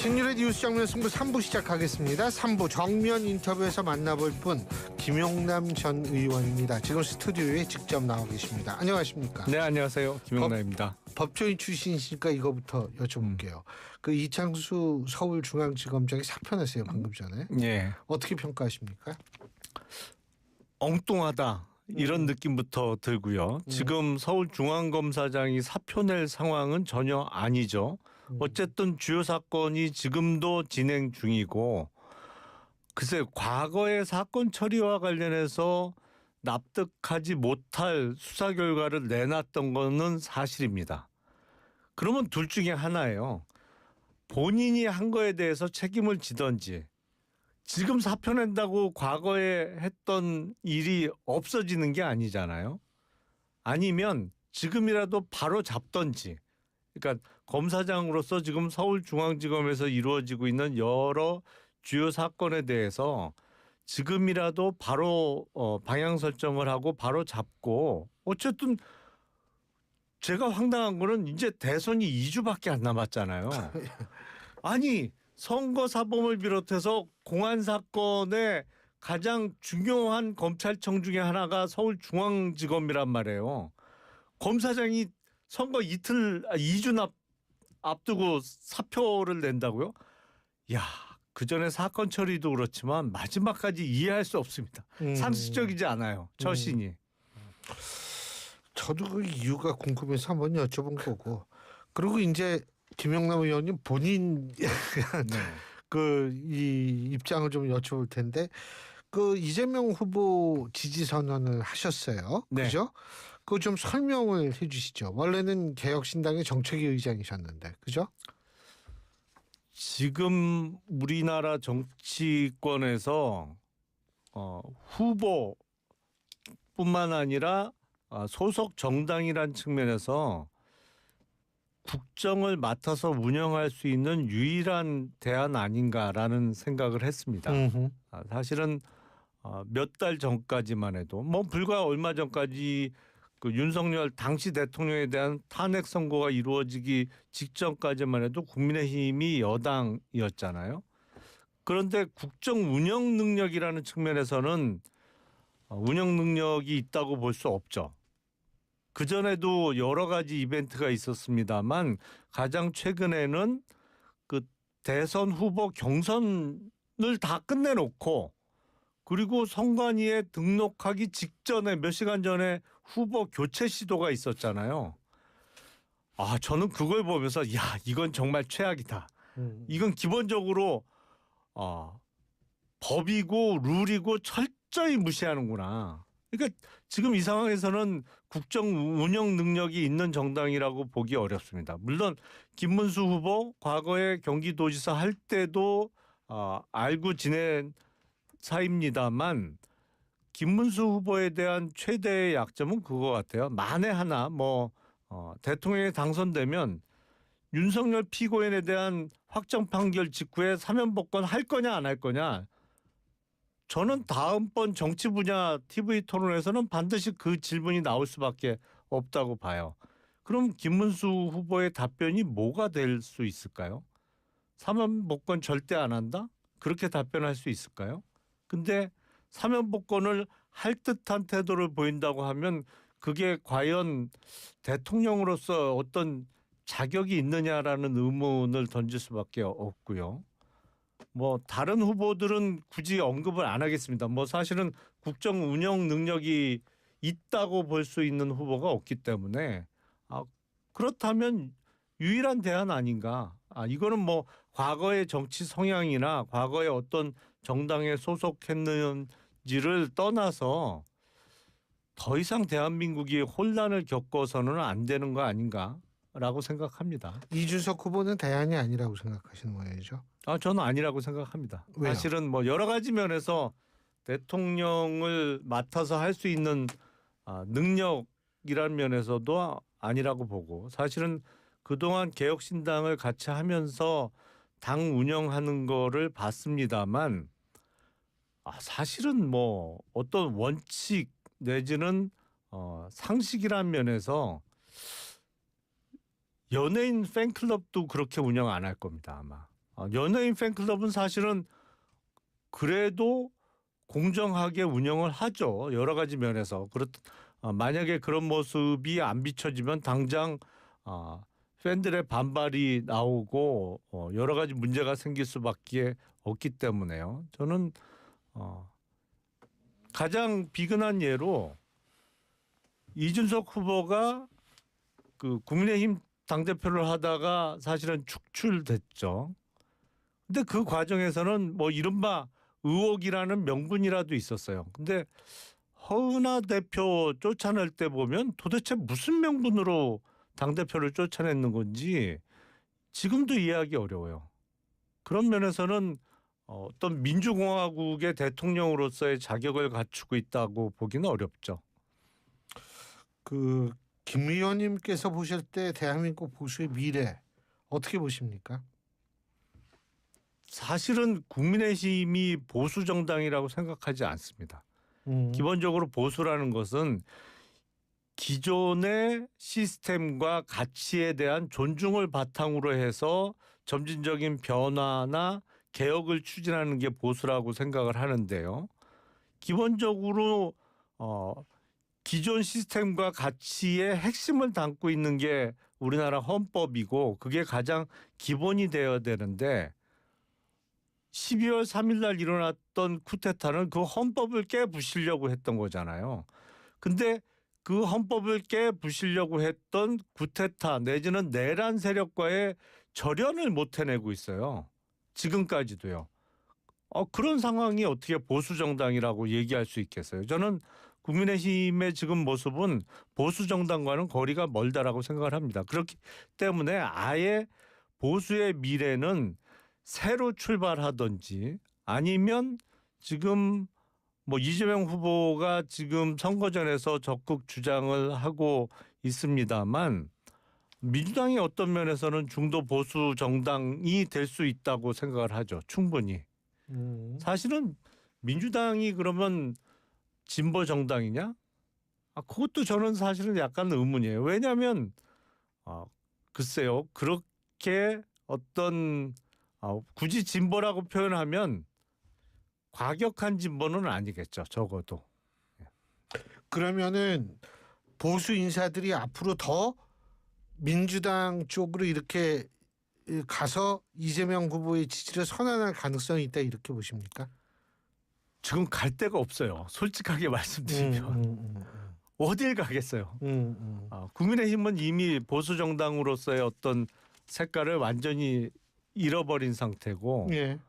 신율의 뉴스 정면 승부 3부 시작하겠습니다. 3부 정면 인터뷰에서 만나볼 분 김용남 전 의원입니다. 지금 스튜디오에 직접 나와 계십니다. 안녕하십니까? 네, 안녕하세요. 김용남입니다. 법조인 출신이시니까 이거부터 여쭤볼게요. 그 이창수 서울중앙지검장이 사표냈어요, 방금 전에. 예. 어떻게 평가하십니까? 엉뚱하다. 이런 느낌부터 들고요. 지금 서울중앙검사장이 사표 낼 상황은 전혀 아니죠. 어쨌든 주요 사건이 지금도 진행 중이고, 글쎄 과거의 사건 처리와 관련해서 납득하지 못할 수사 결과를 내놨던 거는 사실입니다. 그러면 둘 중에 하나예요. 본인이 한 거에 대해서 책임을 지던지, 지금 사표 낸다고 과거에 했던 일이 없어지는 게 아니잖아요. 아니면 지금이라도 바로 잡던지. 그러니까 검사장으로서 지금 서울중앙지검에서 이루어지고 있는 여러 주요 사건에 대해서 지금이라도 바로 방향 설정을 하고 바로 잡고, 어쨌든 제가 황당한 거는 이제 대선이 2주밖에 안 남았잖아요. 아니 선거 사범을 비롯해서 공안 사건의 가장 중요한 검찰청 중에 하나가 서울중앙지검이란 말이에요. 검사장이 선거 2주 앞두고 사표를 낸다고요? 야, 그 전에 사건 처리도 그렇지만 마지막까지 이해할 수 없습니다. 상식적이지 않아요. 처신이. 저도 그 이유가 궁금해서 한번 여쭤본 거고. 그리고 이제 김용남 의원님 본인 이 입장을 좀 여쭤볼 텐데, 그 이재명 후보 지지 선언을 하셨어요. 네. 그죠? 그거 좀 설명을 해주시죠. 원래는 개혁신당의 정책위 의장이셨는데, 그죠? 지금 우리나라 정치권에서 후보뿐만 아니라 소속 정당이란 측면에서 국정을 맡아서 운영할 수 있는 유일한 대안 아닌가라는 생각을 했습니다. 사실은 몇 달 전까지만 해도, 뭐 불과 얼마 전까지 그 윤석열 당시 대통령에 대한 탄핵 선고가 이루어지기 직전까지만 해도 국민의힘이 여당이었잖아요. 그런데 국정 운영 능력이라는 측면에서는 운영 능력이 있다고 볼 수 없죠. 그전에도 여러 가지 이벤트가 있었습니다만 가장 최근에는 그 대선 후보 경선을 다 끝내놓고, 그리고 선관위에 등록하기 직전에 몇 시간 전에 후보 교체 시도가 있었잖아요. 저는 그걸 보면서 야, 이건 정말 최악이다. 이건 기본적으로 법이고 룰이고 철저히 무시하는구나. 그러니까 지금 이 상황에서는 국정 운영 능력이 있는 정당이라고 보기 어렵습니다. 물론 김문수 후보 과거에 경기도지사 할 때도 알고 지낸 사입니다만, 김문수 후보에 대한 최대의 약점은 그거 같아요. 만에 하나 대통령에 당선되면 윤석열 피고인에 대한 확정 판결 직후에 사면복권 할 거냐 안 할 거냐, 저는 다음번 정치 분야 TV 토론에서는 반드시 그 질문이 나올 수밖에 없다고 봐요. 그럼 김문수 후보의 답변이 뭐가 될 수 있을까요? 사면복권 절대 안 한다? 그렇게 답변할 수 있을까요? 근데 사면복권을 할 듯한 태도를 보인다고 하면 그게 과연 대통령으로서 어떤 자격이 있느냐라는 의문을 던질 수밖에 없고요. 다른 후보들은 굳이 언급을 안 하겠습니다. 사실은 국정 운영 능력이 있다고 볼 수 있는 후보가 없기 때문에 그렇다면 유일한 대안 아닌가. 이거는 과거의 정치 성향이나 과거의 어떤 정당에 소속했는지를 떠나서 더 이상 대한민국이 혼란을 겪어서는 안 되는 거 아닌가라고 생각합니다. 이준석 후보는 대안이 아니라고 생각하시는 거죠? 저는 아니라고 생각합니다. 왜요? 사실은 여러 가지 면에서 대통령을 맡아서 할 수 있는 능력이라는 면에서도 아니라고 보고, 사실은 그동안 개혁신당을 같이 하면서 당 운영하는 거를 봤습니다만, 사실은 어떤 원칙 내지는 상식이란 면에서 연예인 팬클럽도 그렇게 운영 안 할 겁니다, 아마. 연예인 팬클럽은 사실은 그래도 공정하게 운영을 하죠. 여러 가지 면에서. 만약에 그런 모습이 안 비춰지면 당장 팬들의 반발이 나오고 여러 가지 문제가 생길 수밖에 없기 때문에요. 저는 가장 비근한 예로 이준석 후보가 그 국민의힘 당대표를 하다가 사실은 축출됐죠. 근데 그 과정에서는 뭐 이른바 의혹이라는 명분이라도 있었어요. 근데 허은하 대표 쫓아낼 때 보면 도대체 무슨 명분으로 당대표를 쫓아냈는 건지 지금도 이해하기 어려워요. 그런 면에서는 어떤 민주공화국의 대통령으로서의 자격을 갖추고 있다고 보기는 어렵죠. 그 김 의원님께서 보실 때 대한민국 보수의 미래 어떻게 보십니까? 사실은 국민의힘이 보수 정당이라고 생각하지 않습니다. 기본적으로 보수라는 것은 기존의 시스템과 가치에 대한 존중을 바탕으로 해서 점진적인 변화나 개혁을 추진하는 게 보수라고 생각을 하는데요. 기본적으로 기존 시스템과 가치의 핵심을 담고 있는 게 우리나라 헌법이고 그게 가장 기본이 되어야 되는데 12월 3일 날 일어났던 쿠데타는 그 헌법을 깨부시려고 했던 거잖아요. 근데 그 헌법을 깨부시려고 했던 쿠데타 내지는 내란 세력과의 절연을 못 해내고 있어요. 지금까지도요. 그런 상황이 어떻게 보수 정당이라고 얘기할 수 있겠어요? 저는 국민의힘의 지금 모습은 보수 정당과는 거리가 멀다라고 생각을 합니다. 그렇기 때문에 아예 보수의 미래는 새로 출발하든지 아니면 지금 뭐 이재명 후보가 지금 선거전에서 적극 주장을 하고 있습니다만 민주당이 어떤 면에서는 중도 보수 정당이 될 수 있다고 생각을 하죠. 충분히. 사실은 민주당이 그러면 진보 정당이냐? 그것도 저는 사실은 약간 의문이에요. 왜냐하면 글쎄요. 그렇게 어떤 굳이 진보라고 표현하면 과격한 진보는 아니겠죠. 적어도. 그러면은 보수 인사들이 앞으로 더 민주당 쪽으로 이렇게 가서 이재명 후보의 지지를 선언할 가능성이 있다 이렇게 보십니까? 지금 갈 데가 없어요. 솔직하게 말씀드리면. 어딜 가겠어요. 국민의힘은 이미 보수 정당으로서의 어떤 색깔을 완전히 잃어버린 상태고 예.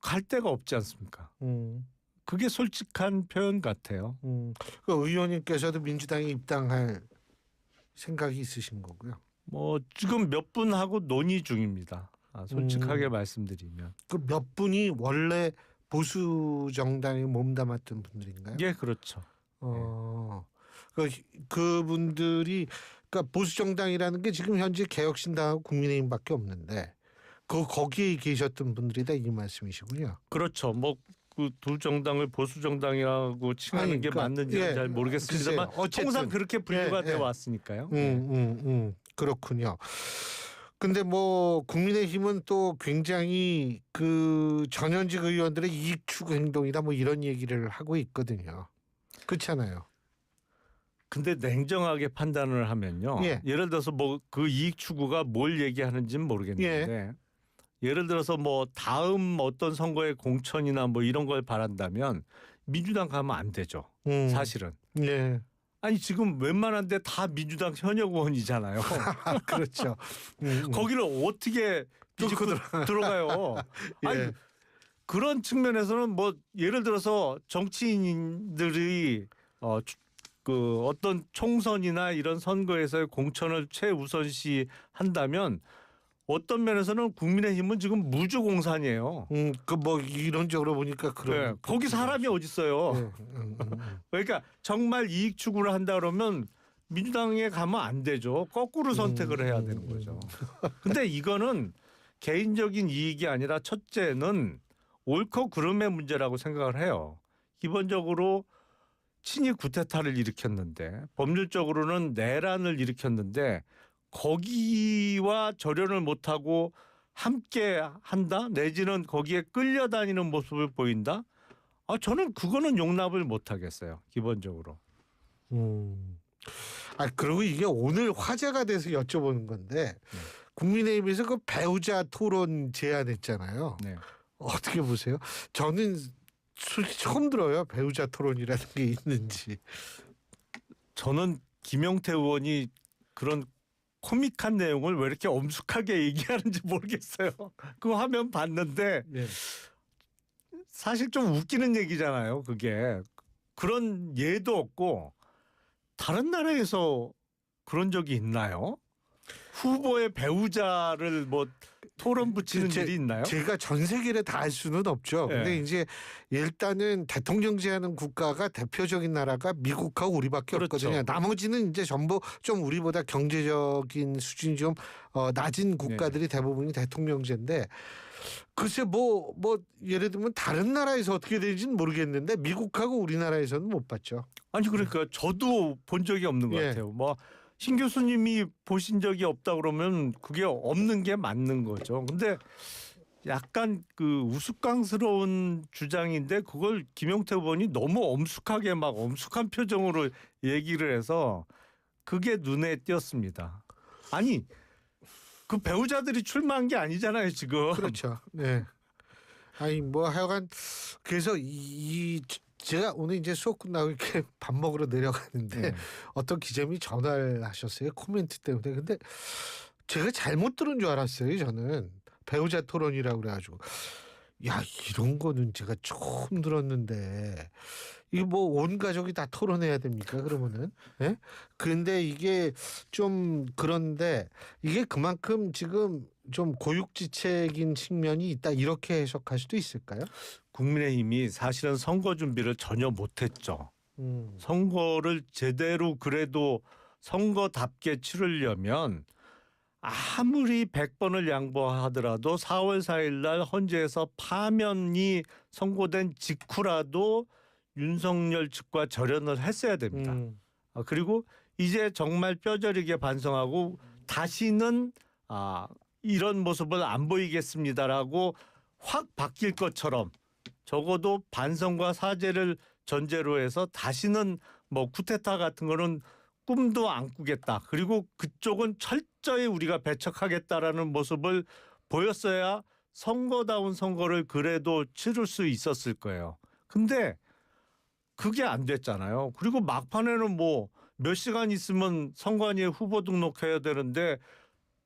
갈 데가 없지 않습니까? 그게 솔직한 표현 같아요. 그 의원님께서도 민주당에 입당할 생각이 있으신 거고요. 뭐 지금 몇 분하고 논의 중입니다. 솔직하게 말씀드리면. 그 몇 분이 원래 보수 정당에 몸담았던 분들인가요? 예, 그렇죠. 그분들이 그러니까 보수 정당이라는 게 지금 현재 개혁신당하고 국민의힘밖에 없는데 거기에 계셨던 분들이다 이 말씀이시군요. 그렇죠. 뭐 그 두 정당을 보수 정당이라고 칭하는 게 맞는지는 잘 모르겠습니다만 통상 그렇게 분류가 되어 왔으니까요. 그렇군요. 근데 뭐 국민의힘은 또 굉장히 그 전현직 의원들의 이익 추구 행동이다 뭐 이런 얘기를 하고 있거든요. 그렇잖아요. 근데 냉정하게 판단을 하면요. 예를 들어서 뭐 그 이익 추구가 뭘 얘기하는지는 모르겠는데 예를 들어서 뭐 다음 어떤 선거의 공천이나 뭐 이런 걸 바란다면 민주당 가면 안 되죠. 사실은. 네. 아니 지금 웬만한데 다 민주당 현역 의원이잖아요. 그렇죠. 거기를 어떻게 뒤집고 들어가요. 아니 그런 측면에서는 뭐 예를 들어서 정치인들이 그 어떤 총선이나 이런 선거에서의 공천을 최우선시 한다면 어떤 면에서는 국민의힘은 지금 무주공산이에요. 그 뭐 이론적으로 보니까 그런. 네, 거기 사람이 어디 있어요. 그러니까 정말 이익 추구를 한다 그러면 민주당에 가면 안 되죠. 거꾸로 선택을 해야 되는 거죠. 근데 이거는 개인적인 이익이 아니라 첫째는 옳고 그름의 문제라고 생각을 해요. 기본적으로 친이 쿠데타를 일으켰는데 법률적으로는 내란을 일으켰는데 거기와 절연을 못하고 함께 한다 내지는 거기에 끌려다니는 모습을 보인다. 저는 그거는 용납을 못 하겠어요. 기본적으로. 그리고 이게 오늘 화제가 돼서 여쭤보는 건데 국민의힘에서 그 배우자 토론 제안했잖아요. 네. 어떻게 보세요? 저는 솔직히 처음 들어요. 배우자 토론이라는 게 있는지. 저는 김용태 의원이 그런 코믹한 내용을 왜 이렇게 엄숙하게 얘기하는지 모르겠어요. 그 화면 봤는데 네. 사실 좀 웃기는 얘기잖아요. 그게 그런 예도 없고 다른 나라에서 그런 적이 있나요? 후보의 배우자를 뭐 토론 붙이는 일이 있나요? 제가 전 세계를 다 알 수는 없죠. 근데 네. 이제 일단은 대통령제하는 국가가 대표적인 나라가 미국하고 우리밖에 그렇죠. 없거든요. 나머지는 이제 전부 좀 우리보다 경제적인 수준이 좀 낮은 국가들이 대부분이 대통령제인데 글쎄 뭐 예를 들면 다른 나라에서 어떻게 되는지는 모르겠는데 미국하고 우리나라에서는 못 봤죠. 아니 그러니까 저도 본 적이 없는 것 예. 같아요. 뭐 신 교수님이 보신 적이 없다 그러면 그게 없는 게 맞는 거죠. 근데 약간 그 우스꽝스러운 주장인데 그걸 김용태 의원이 너무 엄숙하게 막 엄숙한 표정으로 얘기를 해서 그게 눈에 띄었습니다. 아니 그 배우자들이 출마한 게 아니잖아요 지금. 그렇죠. 네. 아니 뭐 하여간 그래서 제가 오늘 이제 수업 끝나고 이렇게 밥 먹으러 내려가는데 네. 어떤 기자님이 전화를 하셨어요. 코멘트 때문에. 근데 제가 잘못 들은 줄 알았어요. 저는 배우자 토론이라고 그래가지고 야 이런 거는 제가 처음 들었는데 이거 뭐 온 가족이 다 토론해야 됩니까? 그러면은 예? 근데 이게 좀 그런데 이게 그만큼 지금 좀 고육지책인 측면이 있다 이렇게 해석할 수도 있을까요? 국민의힘이 사실은 선거 준비를 전혀 못했죠. 선거를 제대로 그래도 선거답게 치르려면 아무리 100번을 양보하더라도 4월 4일 날 헌재에서 파면이 선고된 직후라도 윤석열 측과 절연을 했어야 됩니다. 그리고 이제 정말 뼈저리게 반성하고 다시는 이런 모습을 안 보이겠습니다라고 확 바뀔 것처럼 적어도 반성과 사죄를 전제로 해서 다시는 뭐 쿠데타 같은 거는 꿈도 안 꾸겠다. 그리고 그쪽은 철저히 우리가 배척하겠다라는 모습을 보였어야 선거다운 선거를 그래도 치를 수 있었을 거예요. 근데 그게 안 됐잖아요. 그리고 막판에는 뭐 몇 시간 있으면 선관위에 후보 등록해야 되는데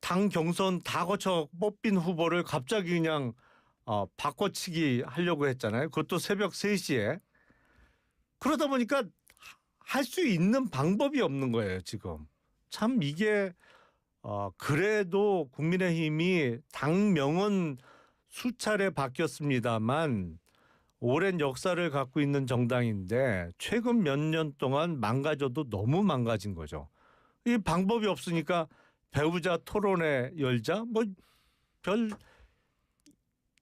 당 경선 다 거쳐 뽑힌 후보를 갑자기 그냥 바꿔치기 하려고 했잖아요. 그것도 새벽 3시에. 그러다 보니까 할 수 있는 방법이 없는 거예요, 지금. 참 이게 그래도 국민의힘이 당명은 수차례 바뀌었습니다만 오랜 역사를 갖고 있는 정당인데 최근 몇 년 동안 망가져도 너무 망가진 거죠. 이 방법이 없으니까 배우자 토론회 열자 뭐 별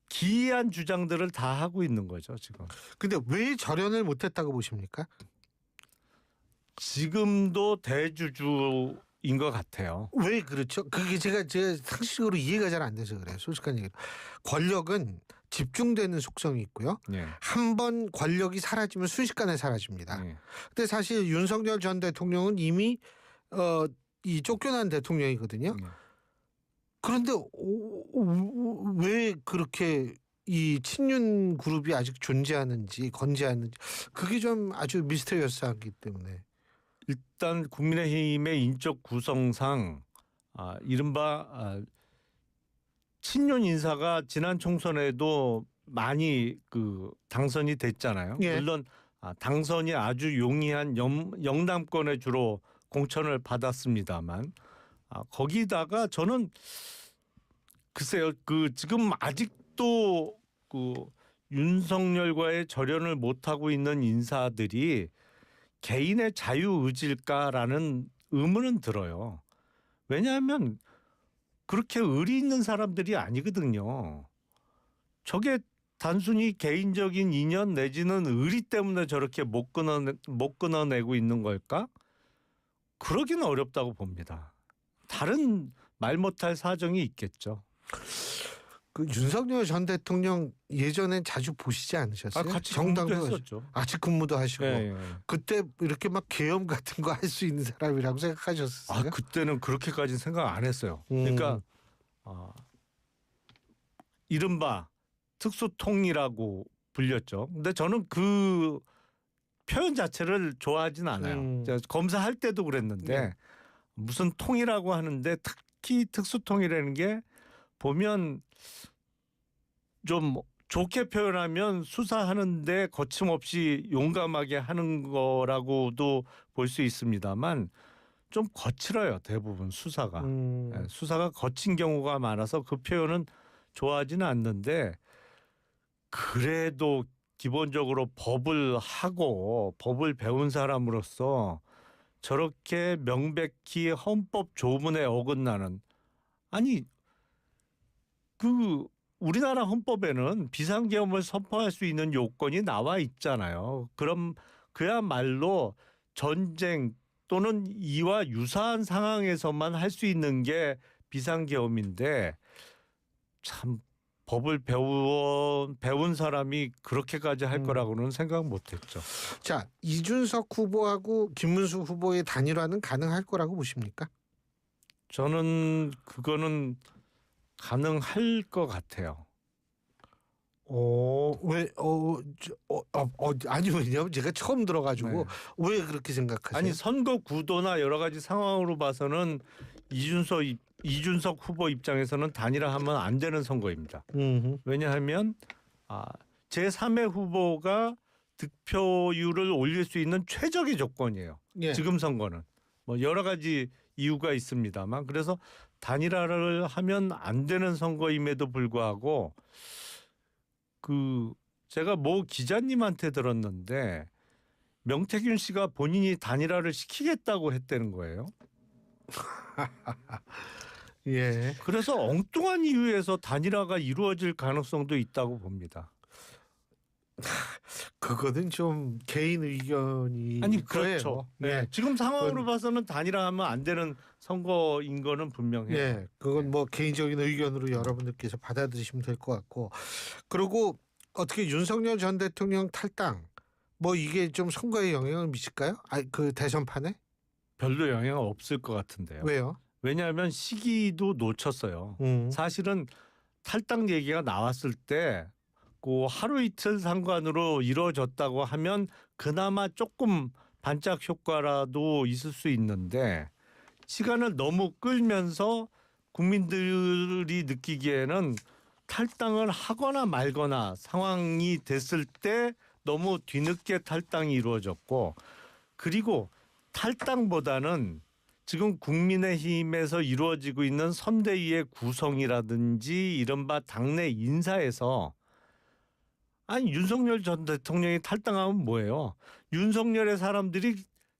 기이한 주장들을 다 하고 있는 거죠 지금. 근데 왜 절연을 못했다고 보십니까? 지금도 대주주인 것 같아요. 왜 그렇죠? 그게 제가 상식적으로 이해가 잘 안 돼서 그래요. 솔직한 얘기로. 권력은 집중되는 속성이 있고요. 예. 한 번 권력이 사라지면 순식간에 사라집니다. 예. 근데 사실 윤석열 전 대통령은 이미 이 쫓겨난 대통령이거든요. 예. 그런데 왜 그렇게 이 친윤 그룹이 아직 존재하는지 건재하는지 그게 좀 아주 미스터리어스하기 때문에. 일단 국민의힘의 인적 구성상 이른바 친윤 인사가 지난 총선에도 많이 그 당선이 됐잖아요. 예. 물론 당선이 아주 용이한 영남권에 주로 공천을 받았습니다만 거기다가 저는 글쎄요 그 지금 아직도 그 윤석열과의 절연을 못 하고 있는 인사들이 개인의 자유의지일까라는 의문은 들어요. 왜냐하면 그렇게 의리 있는 사람들이 아니거든요. 저게 단순히 개인적인 인연 내지는 의리 때문에 저렇게 못 끊어내고 있는 걸까? 그러기는 어렵다고 봅니다. 다른 말 못할 사정이 있겠죠. 그 윤석열 전 대통령 예전엔 자주 보시지 않으셨어요? 같이 정당도 근무도 했었죠. 아직 근무도 하시고 예, 예. 그때 이렇게 막 계엄 같은 거 할 수 있는 사람이라고 생각하셨어요? 그때는 그렇게까지는 생각 안 했어요. 음. 그러니까 이른바 특수통이라고 불렸죠. 근데 저는 그 표현 자체를 좋아하진 않아요. 제가 검사할 때도 그랬는데 네. 무슨 통이라고 하는데 특히 특수통이라는 게 보면 좀 좋게 표현하면 수사하는데 거침없이 용감하게 하는 거라고도 볼 수 있습니다만 좀 거칠어요. 대부분 수사가. 예, 수사가 거친 경우가 많아서 그 표현은 좋아하지는 않는데 그래도 기본적으로 법을 하고 법을 배운 사람으로서 저렇게 명백히 헌법 조문에 어긋나는 아니 그 우리나라 헌법에는 비상계엄을 선포할 수 있는 요건이 나와 있잖아요. 그럼 그야말로 전쟁 또는 이와 유사한 상황에서만 할 수 있는 게 비상계엄인데 참 법을 배운 사람이 그렇게까지 할 거라고는 생각 못했죠. 자, 이준석 후보하고 김문수 후보의 단일화는 가능할 거라고 보십니까? 저는 그거는 가능할 것 같아요. 아니 왜냐면 제가 처음 들어가지고 네. 왜 그렇게 생각하세요? 아니 선거 구도나 여러 가지 상황으로 봐서는 이준석 후보 입장에서는 단일화하면 안 되는 선거입니다. 왜냐하면 제3의 후보가 득표율을 올릴 수 있는 최적의 조건이에요. 예. 지금 선거는 뭐 여러 가지 이유가 있습니다만 그래서 단일화를 하면 안 되는 선거임에도 불구하고 제가 모 기자님한테 들었는데 명태균 씨가 본인이 단일화를 시키겠다고 했다는 거예요. 예. 그래서 엉뚱한 이유에서 단일화가 이루어질 가능성도 있다고 봅니다. 그거는 좀 개인 의견이 아니 그렇죠. 네. 네. 지금 상황으로 봐서는 단일화하면 안 되는 선거인 거는 분명해요. 네, 그건 뭐 개인적인 의견으로 여러분들께서 받아들이시면 될 것 같고, 그리고 어떻게 윤석열 전 대통령 탈당 뭐 이게 좀 선거에 영향을 미칠까요? 그 대선판에? 별로 영향 없을 것 같은데요. 왜요? 왜냐하면 시기도 놓쳤어요. 사실은 탈당 얘기가 나왔을 때 그 하루 이틀 상관으로 이루어졌다고 하면 그나마 조금 반짝 효과라도 있을 수 있는데 시간을 너무 끌면서 국민들이 느끼기에는 탈당을 하거나 말거나 상황이 됐을 때 너무 뒤늦게 탈당이 이루어졌고 그리고 탈당보다는 지금 국민의힘에서 이루어지고 있는 선대위의 구성이라든지 이른바 당내 인사에서 아니 윤석열 전 대통령이 탈당하면 뭐예요? 윤석열의 사람들이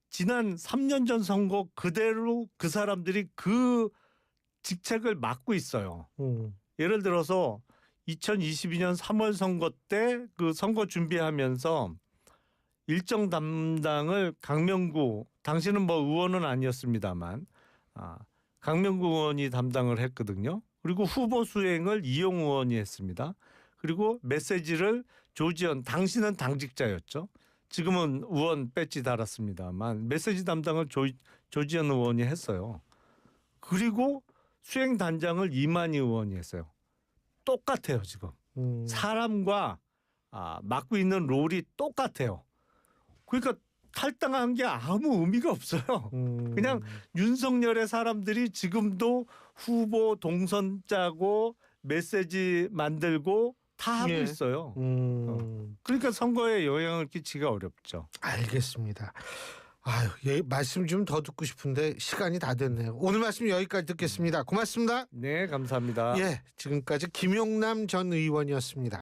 지난 3년 전 선거 그대로 그 사람들이 그 직책을 맡고 있어요. 예를 들어서 2022년 3월 선거 때 그 선거 준비하면서 일정 담당을 강명구 당시는 뭐 의원은 아니었습니다만 강명구 의원이 담당을 했거든요. 그리고 후보 수행을 이용 의원이 했습니다. 그리고 메시지를 조지현 당시는 당직자였죠. 지금은 의원 배지 달았습니다만 메시지 담당을 조지현 의원이 했어요. 그리고 수행 단장을 이만희 의원이 했어요. 똑같아요 지금. 사람과 맡고 있는 롤이 똑같아요. 그러니까 탈당한 게 아무 의미가 없어요. 그냥 윤석열의 사람들이 지금도 후보 동선 짜고 메시지 만들고 다 하고 예. 있어요. 그러니까 선거에 영향을 끼치기가 어렵죠. 알겠습니다. 말씀 좀 더 듣고 싶은데 시간이 다 됐네요. 오늘 말씀 여기까지 듣겠습니다. 고맙습니다. 네, 감사합니다. 예, 지금까지 김용남 전 의원이었습니다.